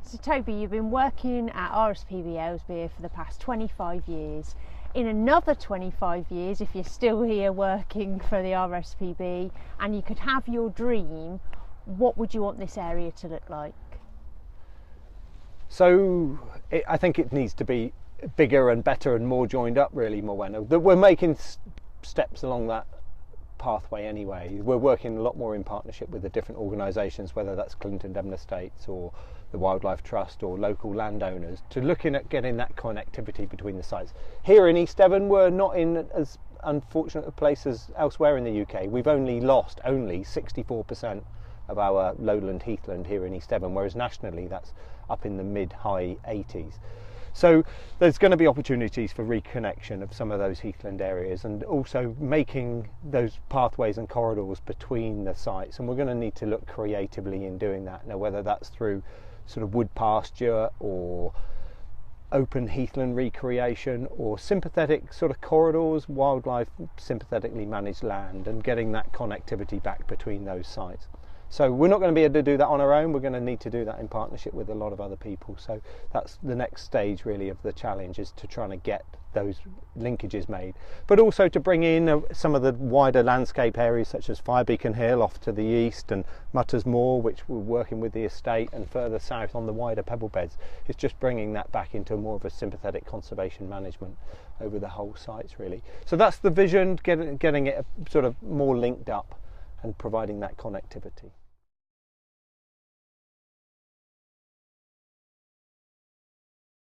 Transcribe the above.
So Toby, you've been working at RSPB Aylesbeare for the past 25 years. In another 25 years, if you're still here working for the RSPB and you could have your dream, what would you want this area to look like? So I think it needs to be bigger and better and more joined up, really, Morwenna. We're making steps along that pathway anyway. We're working a lot more in partnership with the different organisations, whether that's Clinton Devon Estates or the Wildlife Trust or local landowners, to looking at getting that connectivity between the sites. Here in East Devon, we're not in as unfortunate a place as elsewhere in the UK. We've only lost 64% of our lowland heathland here in East Devon, whereas nationally that's up in the mid-high 80s. So there's going to be opportunities for reconnection of some of those heathland areas, and also making those pathways and corridors between the sites, and we're going to need to look creatively in doing that. Now, whether that's through sort of wood pasture or open heathland recreation or sympathetic sort of corridors, wildlife sympathetically managed land, and getting that connectivity back between those sites. So we're not going to be able to do that on our own. We're going to need to do that in partnership with a lot of other people. So that's the next stage really of the challenge, is to try to get those linkages made, but also to bring in some of the wider landscape areas such as Firebeacon Hill off to the east and Mutters Moor, which we're working with the estate, and further south on the wider pebble beds. It's just bringing that back into more of a sympathetic conservation management over the whole sites, really. So that's the vision, getting it sort of more linked up and providing that connectivity.